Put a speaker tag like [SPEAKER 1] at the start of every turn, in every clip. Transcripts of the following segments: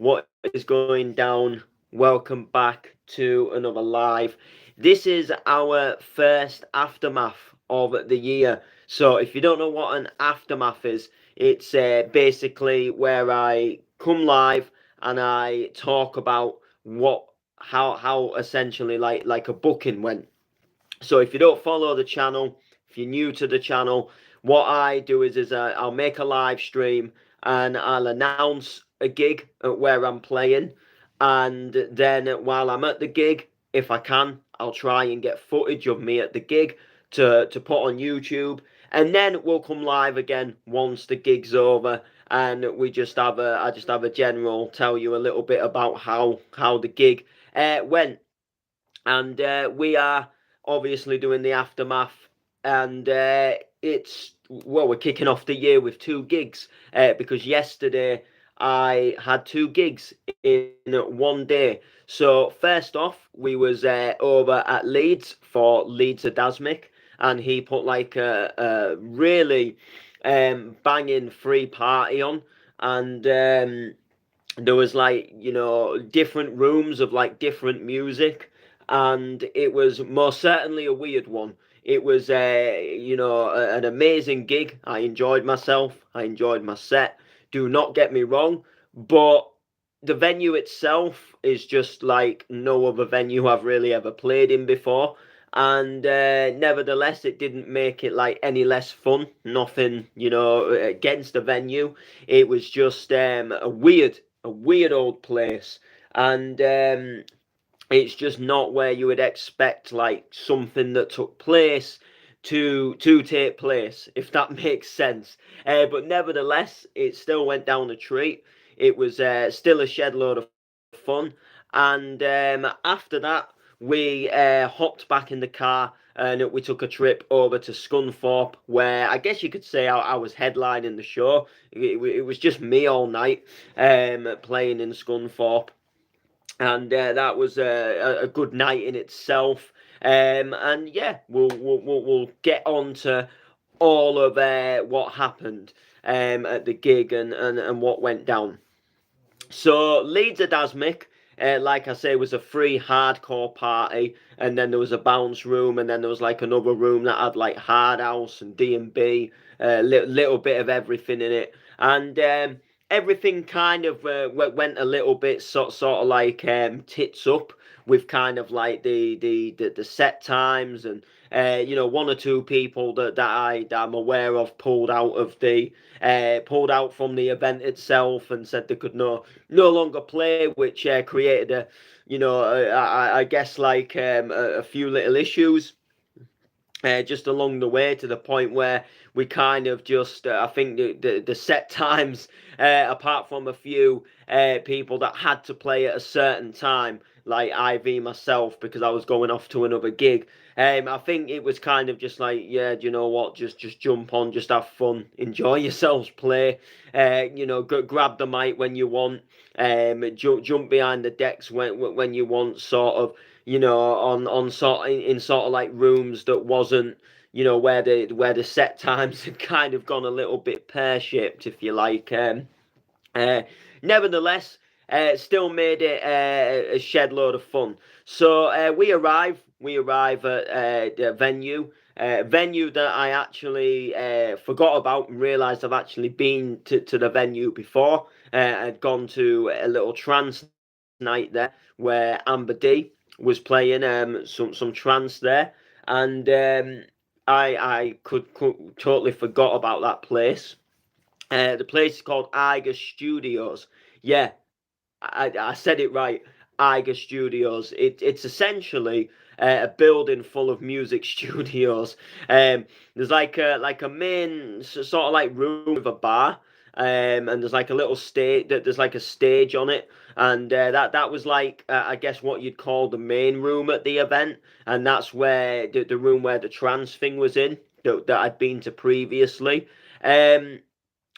[SPEAKER 1] What is going down? Welcome back to another live. This is our first aftermath of the year. So, if you don't know what an aftermath is, it's basically where I come live and I talk about how essentially like a booking went. So if you don't follow the channel, if you're new to the channel, what I do is I'll make a live stream and I'll announce a gig at where I'm playing, and then while I'm at the gig, if I can, I'll try and get footage of me at the gig to put on YouTube, and then we'll come live again once the gig's over, and I just have a general tell you a little bit about how the gig went, and we are obviously doing the aftermath, and we're kicking off the year with two gigs, because yesterday I had two gigs in one day. So first off, we was over at Leeds for Leeds Audasmic, and he put like a really banging free party on, and there was like, different rooms of like different music, and it was most certainly a weird one. It was an amazing gig. I enjoyed myself, I enjoyed my set, do not get me wrong, but the venue itself is just like no other venue I've really ever played in before, and nevertheless it didn't make it like any less fun. Nothing, against the venue. It was just a weird old place, and it's just not where you would expect like something that took place to take place, if that makes sense. But nevertheless, it still went down a treat. It was still a shed load of fun, and after that, we hopped back in the car and we took a trip over to Scunthorpe, where I guess you could say I was headlining the show. It was just me all night, playing in Scunthorpe, and that was a good night in itself. And yeah, we'll get on to all of what happened at the gig, and what went down. So Leeds Audasmic, like I say, was a free hardcore party, and then there was a bounce room, and then there was like another room that had like hard house and D&B, little bit of everything in it, and everything kind of went a little bit sort of like tits up with kind of like the set times, and one or two people that I'm aware of pulled out from the event itself and said they could no longer play, which created I guess like a few little issues just along the way, to the point where we kind of just I think the set times, apart from a few people that had to play at a certain time, like IV myself, because I was going off to another gig. I think it was kind of just like, yeah, do you know what? Just jump on, just have fun, enjoy yourselves, play. Grab the mic when you want. Jump behind the decks when you want, sort of. On sort in sort of like rooms that wasn't, where the set times had kind of gone a little bit pear shaped, if you like. Uh, Nevertheless, still made it a shed load of fun. So we arrive at the venue that I actually forgot about and realised I've actually been to the venue before. I'd gone to a little trance night there where Amber D was playing some trance there, and I could totally forgot about that place. The place is called Iger Studios. Yeah, I said it right. Iger Studios. It's essentially a building full of music studios. There's like a main sort of like room with a bar, and there's like a little stage. There's like a stage on it, and that was like I guess what you'd call the main room at the event, and that's where the room where the trance thing was in, that I'd been to previously.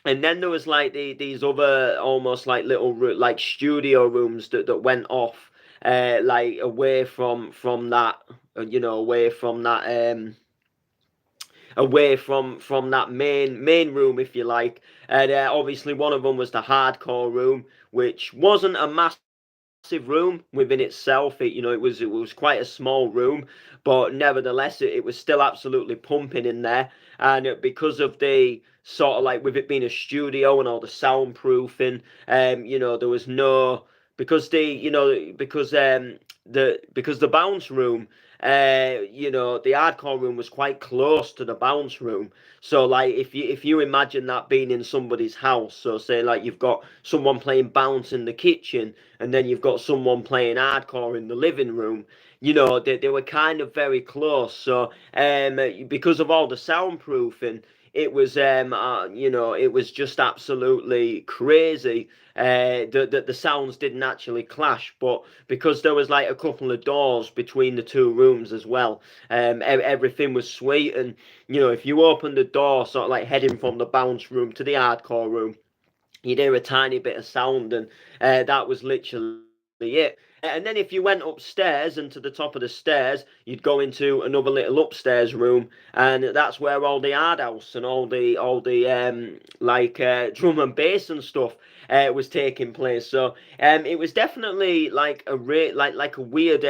[SPEAKER 1] And then there was like these other almost like little like studio rooms that went off, like away from that, away from that main room, if you like. And obviously one of them was the hardcore room, which wasn't a massive room within itself. It was quite a small room, but nevertheless, it was still absolutely pumping in there. And because of the sort of like with it being a studio and all the soundproofing, there was no because the bounce room, the hardcore room was quite close to the bounce room. So like if you imagine that being in somebody's house, so say like you've got someone playing bounce in the kitchen, and then you've got someone playing hardcore in the living room. They were kind of very close. So because of all the soundproofing, it was just absolutely crazy. The sounds didn't actually clash, but because there was like a couple of doors between the two rooms as well, everything was sweet. And if you open the door, sort of like heading from the bounce room to the hardcore room, you'd hear a tiny bit of sound, and that was literally it. And then if you went upstairs and to the top of the stairs, you'd go into another little upstairs room, and that's where all the hard house and all the drum and bass and stuff was taking place. So it was definitely like like a weird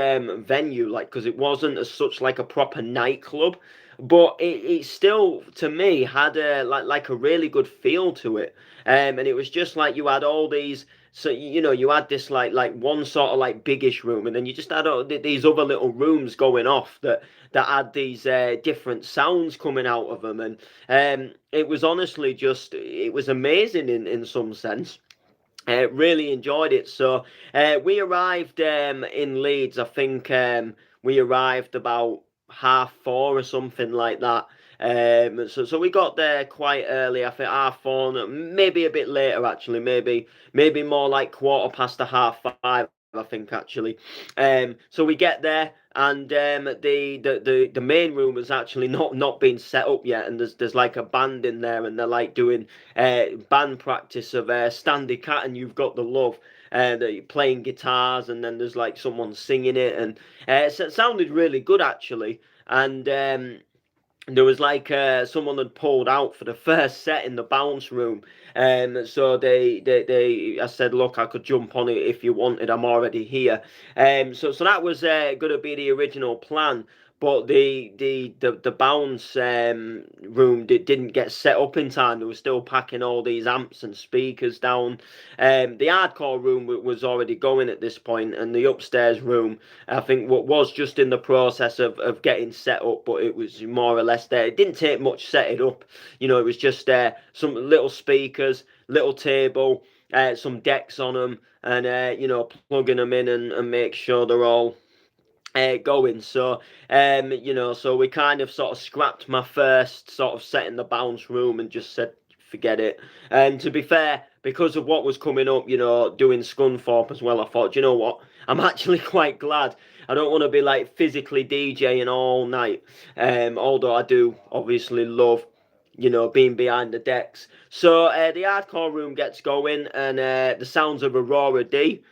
[SPEAKER 1] venue, like because it wasn't as such like a proper nightclub, but it still to me had like a really good feel to it. And it was just like you had all these, so you had this like one sort of like biggish room, and then you just had these other little rooms going off that had these different sounds coming out of them. And it was honestly just, it was amazing in some sense. Really enjoyed it. So we arrived in Leeds. I think we arrived about 4:30 or something like that. So we got there quite early. I think 4:30, maybe a bit later actually. Maybe more like 1/4 past 5:30. I think actually. So we get there, and the main room has actually not been set up yet, and there's like a band in there, and they're like doing band practice of Standy Cat and You've Got the Love. They're playing guitars, and then there's like someone singing it, and it sounded really good actually. And there was like someone had pulled out for the first set in the bounce room, and so I said, look, I could jump on it if you wanted, I'm already here. So that was going to be the original plan, but the bounce room didn't get set up in time. They were still packing all these amps and speakers down. The hardcore room was already going at this point, and the upstairs room, I think, what was just in the process of getting set up, but it was more or less there. It didn't take much setting up. It was just some little speakers, little table, some decks on them, and plugging them in and make sure they're all going. So so we kind of sort of scrapped my first sort of set in the bounce room and just said forget it. And to be fair, because of what was coming up, doing Scunthorpe as well, I thought, you know what, I'm actually quite glad. I don't want to be like physically DJing all night, although I do obviously love being behind the decks. So the hardcore room gets going, and the sounds of Aurora D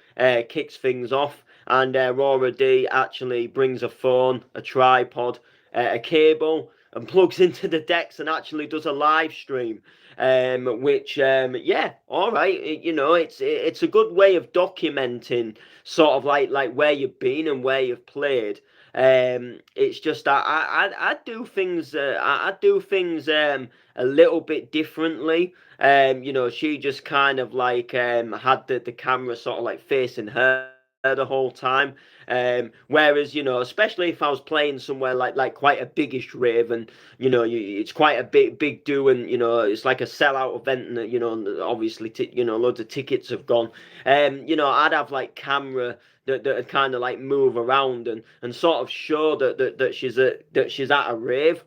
[SPEAKER 1] kicks things off, and Aurora D actually brings a phone, a tripod, a cable, and plugs into the decks and actually does a live stream. Which yeah, all right, it's a good way of documenting sort of like where you've been and where you've played. It's just that I do things I do things a little bit differently. She just kind of like had the camera sort of like facing her the whole time. Whereas, especially if I was playing somewhere like quite a biggish rave, and it's quite a big do, and it's like a sellout event, and obviously loads of tickets have gone. I'd have like camera that kind of like move around and sort of show that she's at a rave,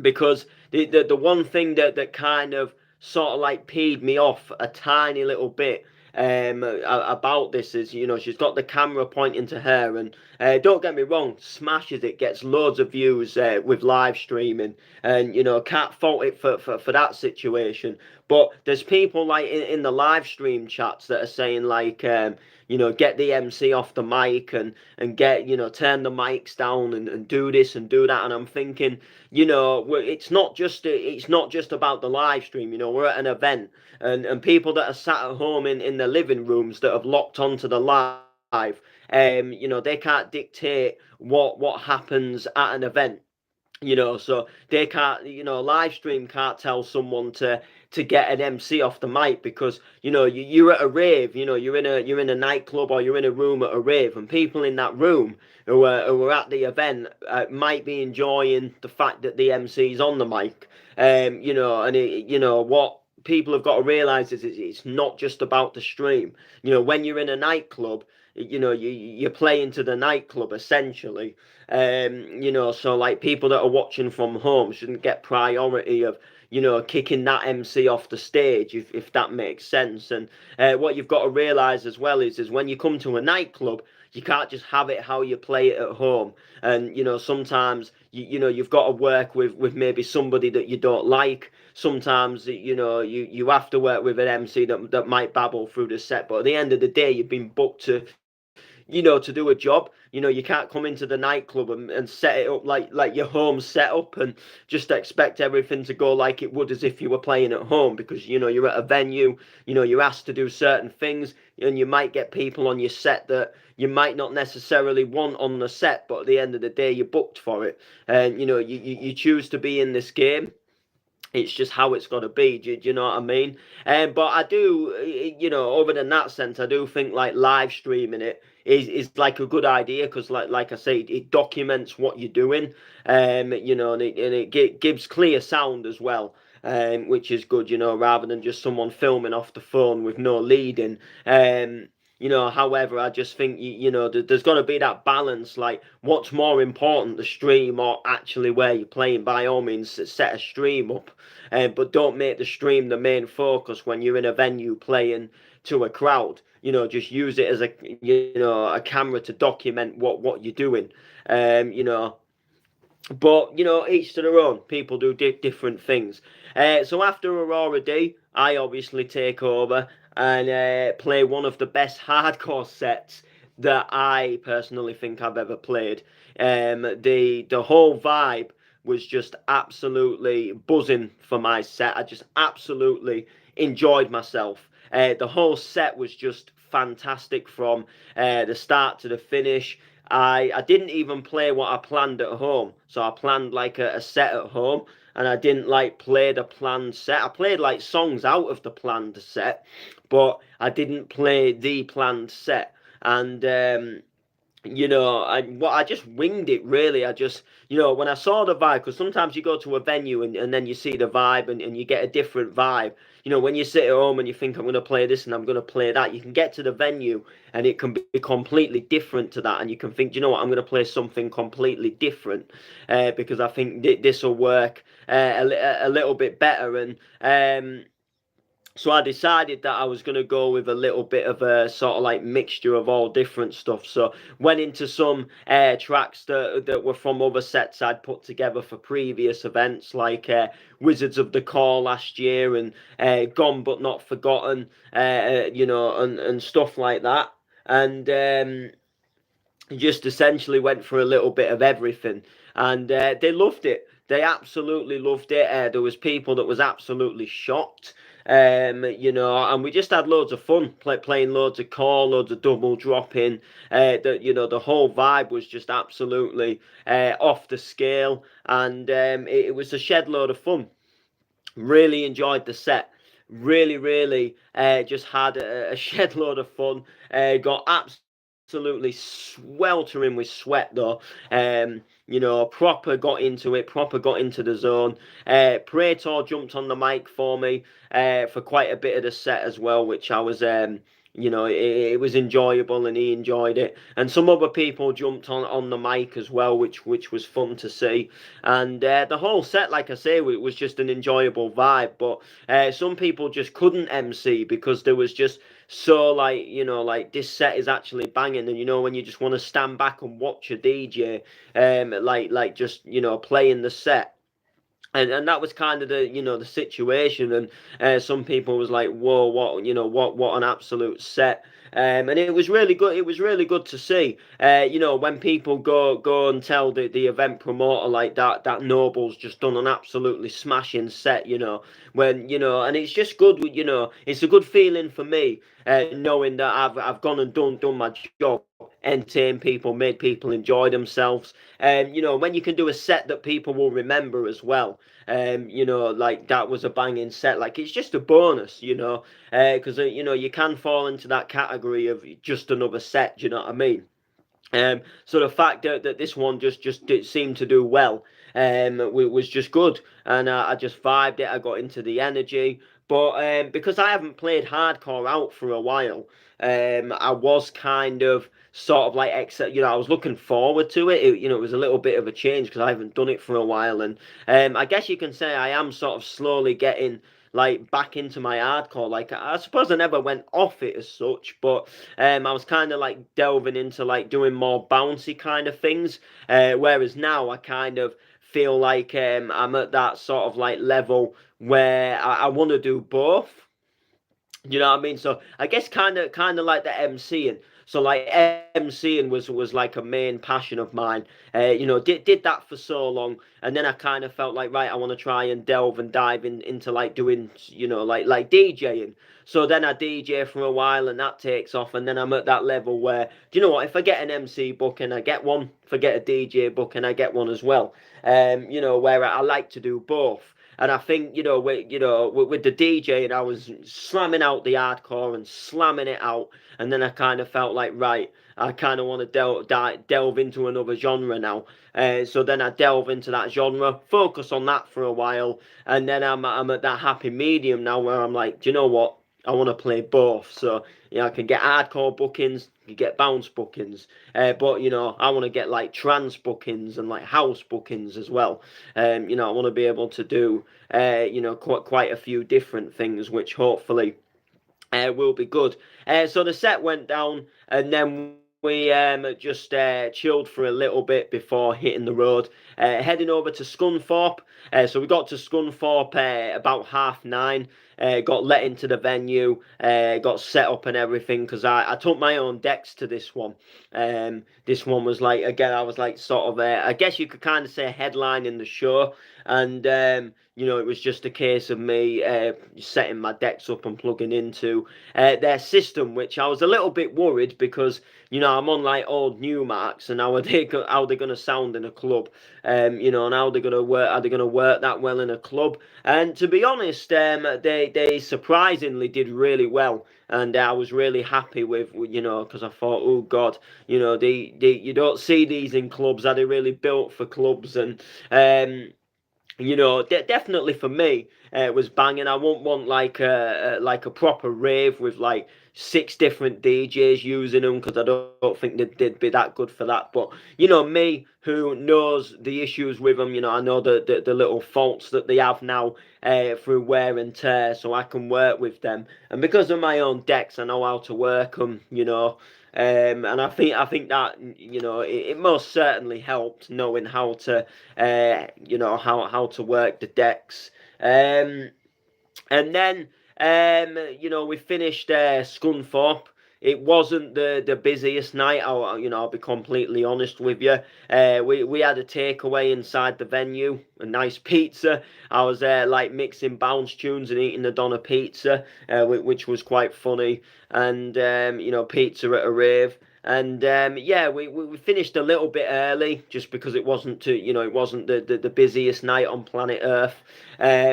[SPEAKER 1] because the one thing that kind of sort of like peed me off a tiny little bit about this is, she's got the camera pointing to her, and don't get me wrong, smashes it, gets loads of views with live streaming, and can't fault it for that situation. But there's people like in the live stream chats that are saying like, get the MC off the mic and get, turn the mics down and do this and do that. And I'm thinking, it's not just about the live stream. We're at an event, and people that are sat at home in their living rooms that have locked onto the live, they can't dictate what happens at an event. So they can't, live stream can't tell someone to get an MC off the mic, because you're at a rave, you're in a nightclub, or you're in a room at a rave, and people in that room who are at the event might be enjoying the fact that the MC's on the mic. What people have got to realize is it's not just about the stream. When you're in a nightclub, you're playing to the nightclub essentially. So like people that are watching from home shouldn't get priority of, kicking that MC off the stage, if that makes sense. And what you've got to realize as well is when you come to a nightclub, you can't just have it how you play it at home. And sometimes you've got to work with maybe somebody that you don't like. Sometimes you have to work with an MC that might babble through the set, but at the end of the day, you've been booked to do a job. You can't come into the nightclub and set it up like your home setup and just expect everything to go like it would as if you were playing at home, because you're at a venue, you're asked to do certain things, and you might get people on your set that you might not necessarily want on the set, but at the end of the day you're booked for it, and you choose to be in this game. It's just how it's got to be. Do you know what I mean? But I do, over in that sense, I do think like live streaming it is like a good idea, because like I say, it documents what you're doing, and it gives clear sound as well. Which is good, rather than just someone filming off the phone with no leading. However, I just think, there's got to be that balance. Like, what's more important, the stream or actually where you're playing? By all means, set a stream up, but don't make the stream the main focus when you're in a venue playing to a crowd. Just use it as a camera to document what you're doing. But each to their own. People do different things. So after Aurora D, I obviously take over and play one of the best hardcore sets that I personally think I've ever played. The whole vibe was just absolutely buzzing for my set. I just absolutely enjoyed myself. The whole set was just fantastic from the start to the finish. I didn't even play what I planned at home. So I planned like a set at home, and I didn't like play the planned set. I played like songs out of the planned set, but I didn't play the planned set. And I just winged it really. I just, when I saw the vibe, because sometimes you go to a venue and then you see the vibe and you get a different vibe. When you sit at home and you think, I'm going to play this and I'm going to play that, you can get to the venue and it can be completely different to that. And you can think, I'm going to play something completely different because I think this will work a little bit better. And so I decided that I was going to go with a little bit of a sort of like mixture of all different stuff. So went into some tracks that were from other sets I'd put together for previous events, like Wizards of the Core last year and Gone But Not Forgotten, and stuff like that. And just essentially went for a little bit of everything. And they loved it. They absolutely loved it. There was people that was absolutely shocked. And we just had loads of fun playing loads of core, loads of double dropping. The whole vibe was just absolutely off the scale, and it was a shed load of fun. Really enjoyed the set. Really, just had a shed load of fun. Got absolutely sweltering with sweat though. Proper got into it, proper got into the zone. Praetor jumped on the mic for me for quite a bit of the set as well, which I was, it was enjoyable and he enjoyed it. And some other people jumped on the mic as well, which was fun to see. And the whole set, like I say, was just an enjoyable vibe. But some people just couldn't MC because there was just so like this set is actually banging, and when you just want to stand back and watch a DJ like just playing the set, and that was kind of the situation. And some people was like, whoa, what an absolute set. And it was really good. It was really good to see. When people go and tell the event promoter like that Noble's just done an absolutely smashing set. And it's just good. It's a good feeling for me, knowing that I've gone and done my job, entertained people, made people enjoy themselves. When you can do a set that people will remember as well. Like that was a banging set. Like it's just a bonus, because you can fall into that category of just another set. Do you know what I mean? So the fact that this one just did seem to do well, was just good, and I just vibed it. I got into the energy, but because I haven't played hardcore out for a while, I was kind of sort of like I was looking forward to it. It was a little bit of a change because I haven't done it for a while, and I guess you can say I am sort of slowly getting like back into my hardcore. Like I suppose I never went off it as such, but I was kind of like delving into like doing more bouncy kind of things. Whereas now I kind of feel like I'm at that sort of like level where I want to do both. You know what I mean? So I guess kind of like the MCing. So like MCing was like a main passion of mine. Did that for so long, and then I kind of felt like, right, I want to try and delve and dive into like doing like DJing. So then I DJ for a while, and that takes off, and then I'm at that level where, do you know what? If I get an MC book and I get one, if I get a DJ book and I get one as well, where I like to do both. And I think, with the DJ, and I was slamming out the hardcore and slamming it out, and then I kind of felt like, right, I kind of want to delve into another genre now. So then I delve into that genre, focus on that for a while, and then I'm at that happy medium now where I'm like, do you know what? I want to play both. So I can get hardcore bookings, you get bounce bookings, but I want to get like trance bookings and like house bookings as well. I want to be able to do quite a few different things, which hopefully will be good. So the set went down, and then we just chilled for a little bit before hitting the road, heading over to Scunthorpe. So we got to Scunthorpe about 9:30. Got let into the venue, got set up and everything because I took my own decks to this one. This one was like, again, I was like sort of, I guess you could kind of say headline in the show, and it was just a case of me setting my decks up and plugging into their system, which I was a little bit worried because I'm on like old Newmarks, and how they're gonna sound in a club, and how they're gonna work. Are they gonna work that well in a club? And to be honest, they surprisingly did really well, and I was really happy with because I thought, oh God, you don't see these in clubs. Are they really built for clubs? And definitely for me, it was banging. I won't want like a proper rave with like 6 different DJs using them because I don't think they'd be that good for that. But me who knows the issues with them, I know the little faults that they have now through wear and tear, so I can work with them. And because of my own decks, I know how to work them. And I think that it most certainly helped knowing how to how to work the decks. And then we finished Scunthorpe. It wasn't the busiest night. I'll be completely honest with you. We had a takeaway inside the venue, a nice pizza. I was like mixing bounce tunes and eating the Donna pizza, which was quite funny. And pizza at a rave. And we finished a little bit early just because it wasn't the busiest night on planet Earth,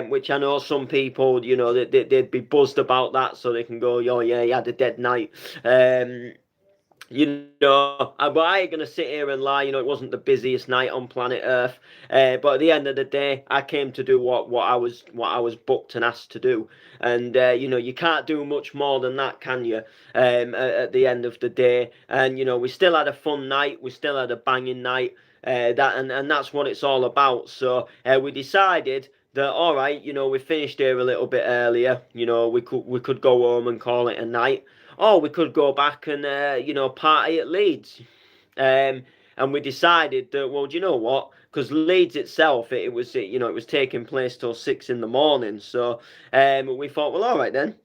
[SPEAKER 1] which I know some people, they'd be buzzed about that, so they can go, oh yeah, you had a dead night. But I ain't gonna sit here and lie. It wasn't the busiest night on planet Earth. But at the end of the day, I came to do what I was booked and asked to do. And you can't do much more than that, can you? At the end of the day, and we still had a fun night. We still had a banging night. And that's what it's all about. So we decided that all right, we finished here a little bit earlier. We could go home and call it a night, or we could go back and party at Leeds. Um, and we decided that, well, do you know what? Because Leeds itself, it was taking place till 6 in the morning. So we thought, well, all right then,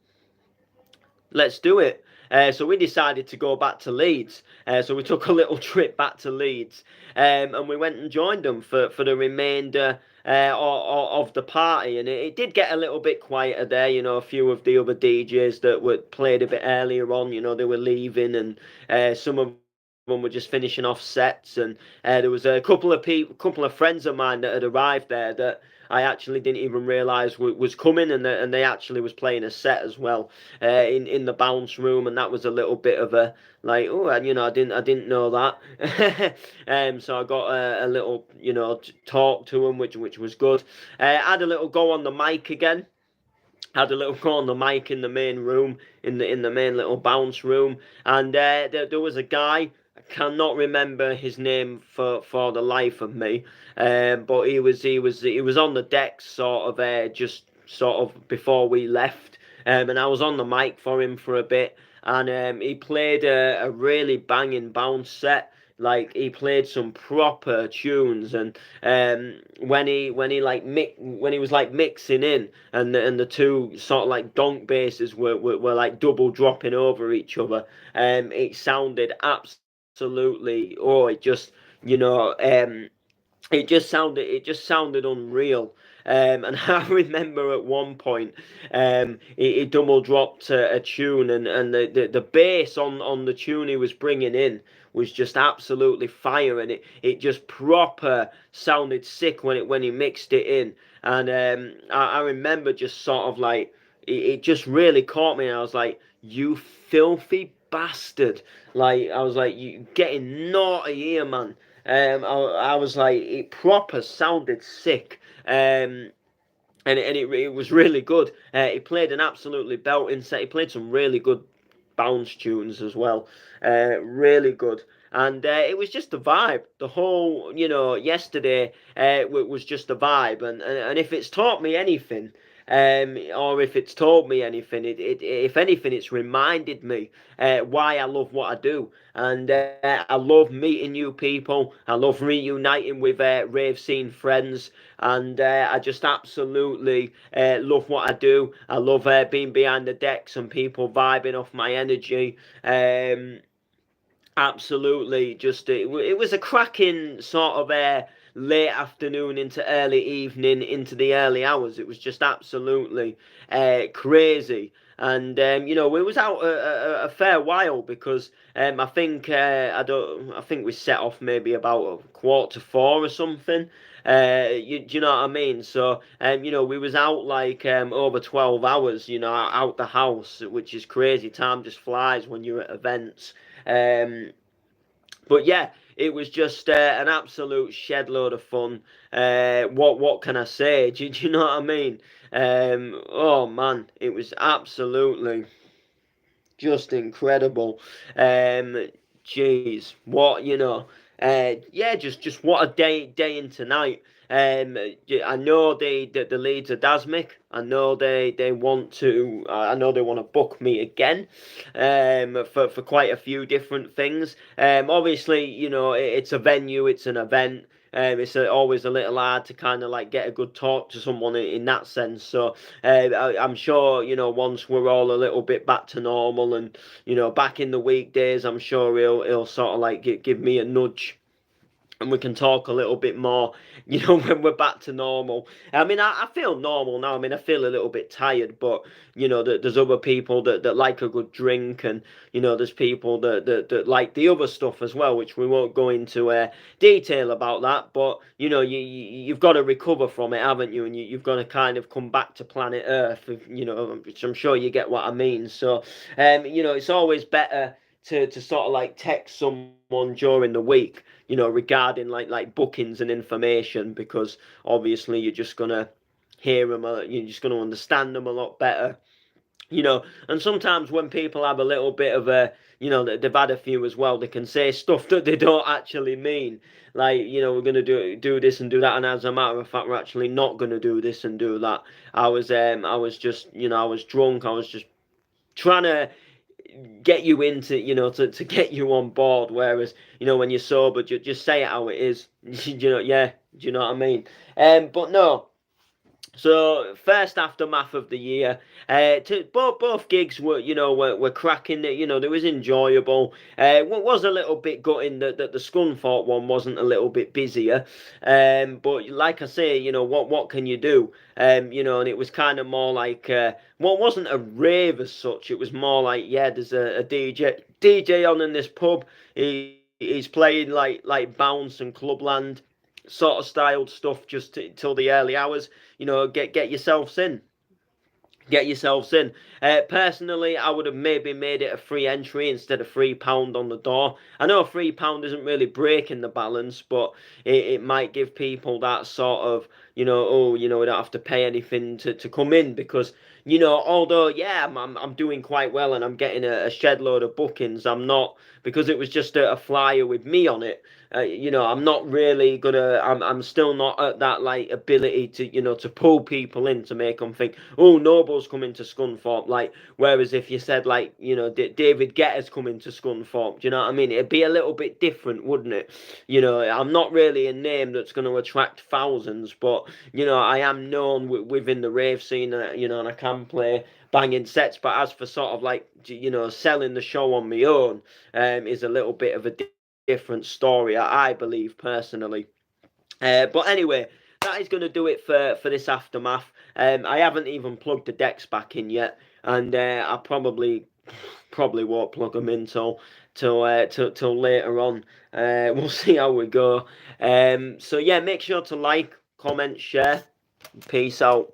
[SPEAKER 1] let's do it. So we decided to go back to Leeds. So we took a little trip back to Leeds, and we went and joined them for the remainder of the party. And it did get a little bit quieter there. A few of the other DJs that were played a bit earlier on, they were leaving, and some of them were just finishing off sets. And there was a couple of friends of mine that had arrived there that I actually didn't even realise was coming, and they actually was playing a set as well in the bounce room, and that was a little bit of a like, oh, I didn't know that. So I got a little talk to them, which was good. I had a little go on the mic again. Had a little go on the mic in the main room, in the main little bounce room, and there was a guy. I cannot remember his name for the life of me, but he was on the deck sort of just sort of before we left, and I was on the mic for him for a bit, and he played a really banging bounce set. Like, he played some proper tunes, and when he was like mixing in, and the two sort of like donk basses were like double dropping over each other, it sounded absolutely, it just sounded unreal. And I remember at one point, he double dropped a tune, and the bass on the tune he was bringing in was just absolutely fire, and it just proper sounded sick when he mixed it in. And I remember just sort of like, it just really caught me, and I was like, you filthy bastard. Like, I was like, you getting naughty here, man. I was like, it proper sounded sick. And it was really good. He played an absolutely belting set. He played some really good bounce tunes as well. Really good. And it was just a vibe. The whole, yesterday was just a vibe. And if it's taught me anything, or if it's told me anything, if anything, it's reminded me why I love what I do. And I love meeting new people. I love reuniting with rave scene friends. And I just absolutely love what I do. I love being behind the decks and people vibing off my energy. Absolutely, just it was a cracking sort of late afternoon into early evening into the early hours. It was just absolutely crazy. And we was out a fair while, because I think I think we set off maybe about 3:45 or something. Do you know what I mean? So we was out like over 12 hours, out the house, which is crazy. Time just flies when you're at events. But yeah, it was just an absolute shed load of fun. What can I say? Do you know what I mean? Oh man, it was absolutely just incredible. Jeez, what yeah, just what a day into night. I know the Leeds Audasmic. I know they want to. I know they want to book me again, for quite a few different things. Obviously, it's a venue, it's an event. It's always a little hard to kind of like get a good talk to someone in that sense. So I'm sure once we're all a little bit back to normal, and back in the weekdays, I'm sure he'll sort of like give me a nudge, and we can talk a little bit more, when we're back to normal. I mean, I feel normal now. I mean, I feel a little bit tired, but, there's other people that like a good drink, and, there's people that like the other stuff as well, which we won't go into detail about that, but, you've got to recover from it, haven't you? And you've got to kind of come back to planet Earth, which I'm sure you get what I mean. So, it's always better to sort of like text someone during the week, regarding like bookings and information, because obviously you're just gonna hear them, you're just gonna understand them a lot better. And sometimes when people have a little bit of they've had a few as well, they can say stuff that they don't actually mean. Like, we're gonna do this and do that, and as a matter of fact, we're actually not gonna do this and do that. I was just, I was drunk. I was just trying to get you into, to get you on board. Whereas, when you're sober, just say it how it is. Yeah, do you know what I mean? But no. So first aftermath of the year, both gigs were cracking. They was enjoyable. What was a little bit gutting that the Scunthorpe one wasn't a little bit busier. But like I say, what can you do? And it was kind of more like what wasn't a rave as such. It was more like, yeah, there's a DJ on in this pub. He's playing like bounce and clubland sort of styled stuff just till the early hours. Get yourselves in. Get yourselves in. Personally, I would have maybe made it a free entry instead of £3 on the door. I know £3 isn't really breaking the balance, but it might give people that sort of, oh, we don't have to pay anything to come in because, although, yeah, I'm doing quite well and I'm getting a shed load of bookings, I'm not, because it was just a flyer with me on it. I'm not really gonna. I'm still not at that like ability to to pull people in to make them think, oh, Noble's coming to Scunthorpe. Like, whereas if you said like David Guetta's coming to Scunthorpe, do you know what I mean? It'd be a little bit different, wouldn't it? I'm not really a name that's going to attract thousands, but I am known within the rave scene, and I can play banging sets. But as for sort of like selling the show on my own, is a little bit of a different story, I believe personally. But anyway, that is going to do it for this aftermath. I haven't even plugged the decks back in yet, and I probably won't plug them in till later on. We'll see how we go. So yeah, make sure to like, comment, share. Peace out.